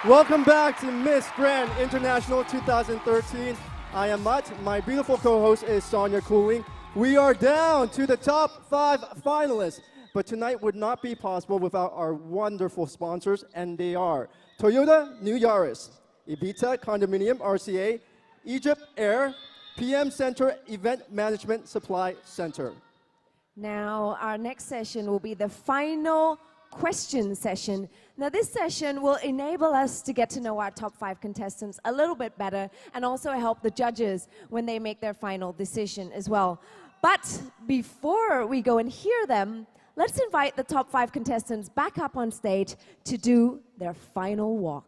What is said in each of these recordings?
Welcome back to Miss Grand International 2013. I am Mutt. My beautiful co-host is Sonia Cooling. We are down to the top 5 finalists, but tonight would not be possible without our wonderful sponsors, and they are Toyota New Yaris, Ibiza Condominium RCA, Egypt Air, PM Center Event Management Supply Center. Now, our next session will be the final question session. Now, this session will enable us to get to know our top 5 contestants a little bit better and also help the judges when they make their final decision as well. But before we go and hear them, let's invite the top 5 contestants back up on stage to do their final walk.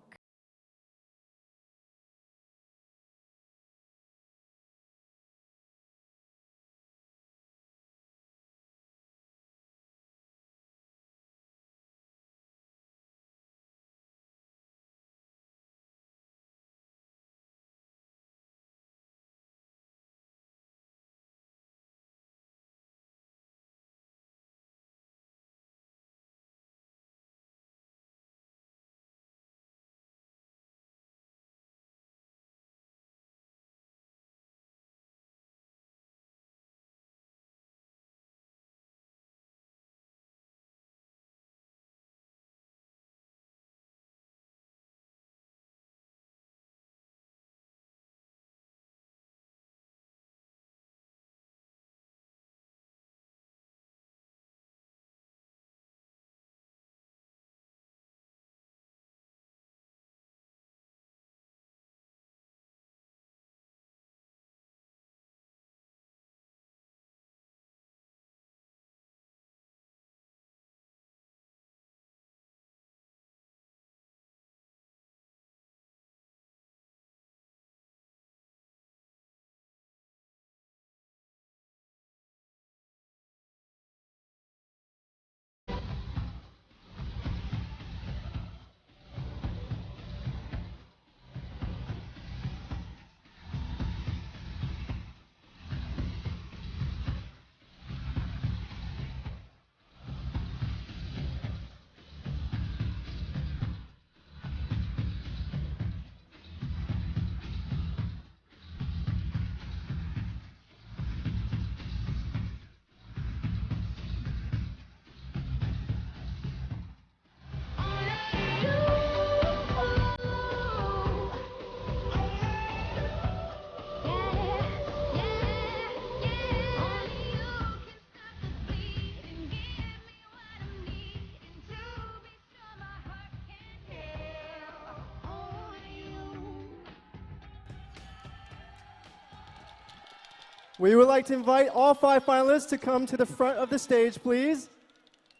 We would like to invite all 5 finalists to come to the front of the stage, please.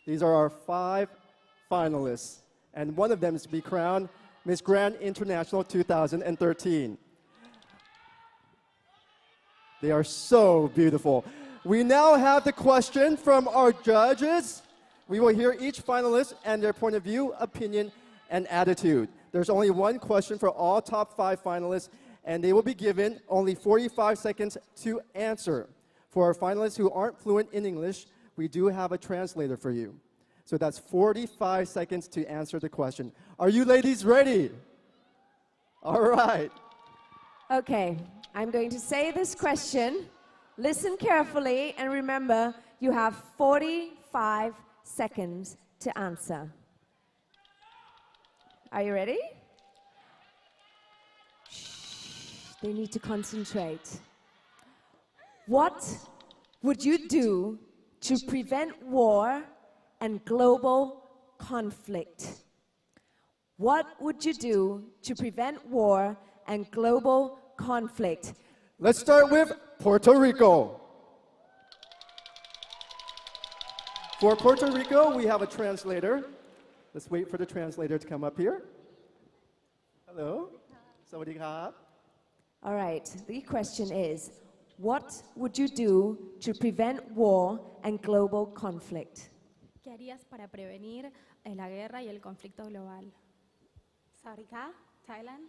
These are our 5 finalists, and one of them is to be crowned Miss Grand International 2013. They are so beautiful. We now have the question from our judges. We will hear each finalist and their point of view, opinion, and attitude. There's only one question for all top 5 finalists, and they will be given only 45 seconds to answer. For our finalists who aren't fluent in English, we do have a translator for you. So that's 45 seconds to answer the question. Are you ladies ready? All right. Okay, I'm going to say this question. Listen carefully and remember, you have 45 seconds to answer. Are you ready? They need to concentrate. What would you do to prevent war and global conflict? What would you do to prevent war and global conflict? Let's start with Puerto Rico. For Puerto Rico, we have a translator. Let's wait for the translator to come up here. Hello. Sawadee krap. All right, the question is, what would you do to prevent war and global conflict? ¿Qué harías para prevenir la guerra y el conflicto global? Sawadee krap, Thailand.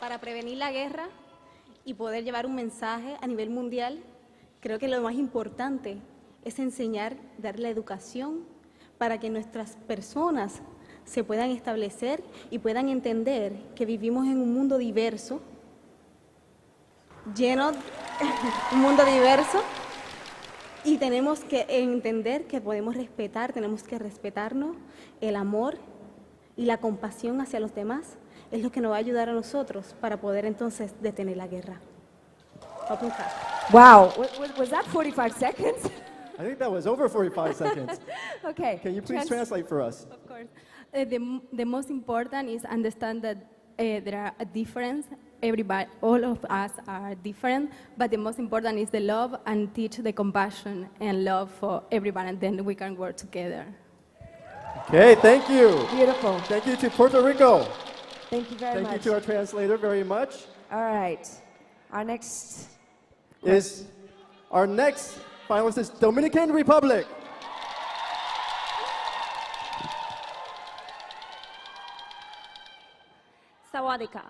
Para prevenir la guerra y poder llevar un mensaje a nivel mundial, creo que lo más importante es enseñar, dar la educación para que nuestras personas se puedan establecer y puedan entender que vivimos en un mundo diverso, un mundo diverso, y tenemos que entender que podemos respetar, tenemos que respetarnos, el amor y la compasión hacia los demás es lo que nos va a ayudar a nosotros para poder entonces detener la guerra. Wow, was that 45 seconds? I think that was over 45 seconds. Okay. Can you please translate for us? Of course. The most important is understand that there are a difference. Everybody, all of us are different, but the most important is the love and teach the compassion and love for everyone, and then we can work together. Okay, thank you. Beautiful. Thank you to Puerto Rico. Thank you very Thank you much. to our translator very much. All right. Our next Our next finalist is Dominican Republic. Sawadika.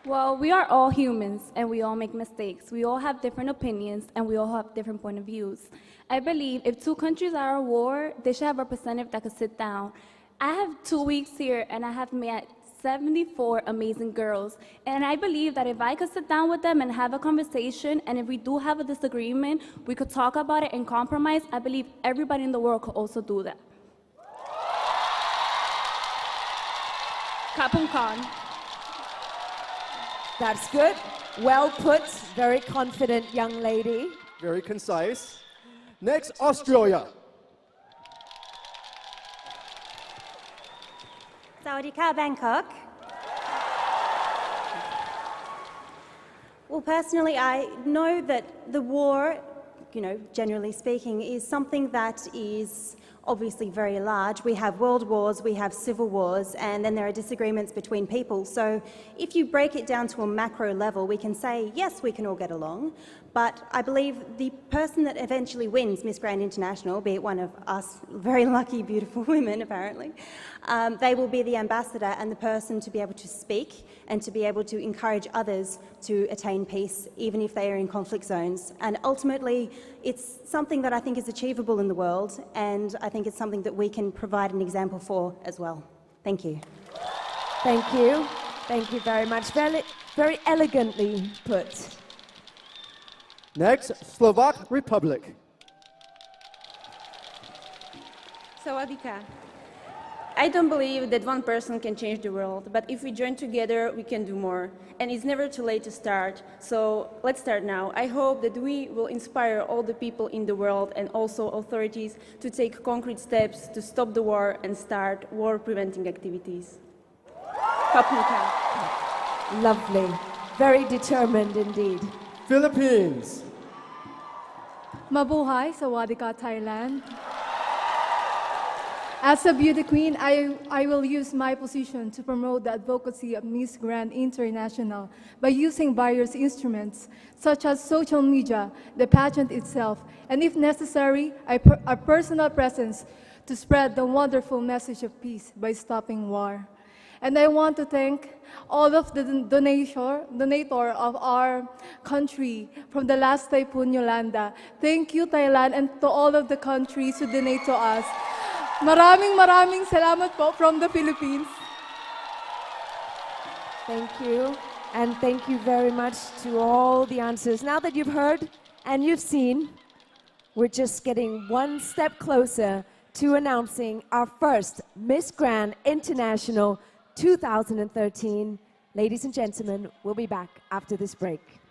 Well, we are all humans and we all make mistakes. We all have different opinions and we all have different point of views. I believe if two countries are at war, they should have a representative that could sit down. I have 2 weeks here and I have met 74 amazing girls. And I believe that if I could sit down with them and have a conversation, and if we do have a disagreement, we could talk about it and compromise, I believe everybody in the world could also do that. Kapun Khan. That's good. Well put. Very confident young lady. Very concise. Next, Australia. Sawadika, Bangkok. Well, personally, I know that the war, generally speaking, is something that is obviously very large. We have world wars, we have civil wars, and then there are disagreements between people. So if you break it down to a macro level, we can say, yes, we can all get along, but I believe the person that eventually wins Miss Grand International, be it one of us very lucky, beautiful women, apparently, they will be the ambassador and the person to be able to speak and to be able to encourage others to attain peace, even if they are in conflict zones. And ultimately, it's something that I think is achievable in the world, and I think it's something that we can provide an example for as well. Thank you. Thank you. Thank you very much. Very, very elegantly put. Next, Slovak Republic. Sawadika. I don't believe that one person can change the world, but if we join together, we can do more. And it's never too late to start, so let's start now. I hope that we will inspire all the people in the world and also authorities to take concrete steps to stop the war and start war-preventing activities. Kapmuka. Lovely. Very determined indeed. Philippines. Mabuhay, Sawadika, Thailand. As a beauty queen, I will use my position to promote the advocacy of Miss Grand International by using various instruments, such as social media, the pageant itself, and if necessary, a personal presence to spread the wonderful message of peace by stopping war. And I want to thank all of the donator of our country from the last Typhoon Yolanda. Thank you, Thailand, and to all of the countries who donate to us. Maraming salamat po from the Philippines. Thank you. And thank you very much to all the answers. Now that you've heard and you've seen, we're just getting one step closer to announcing our first Miss Grand International 2013. Ladies and gentlemen, we'll be back after this break.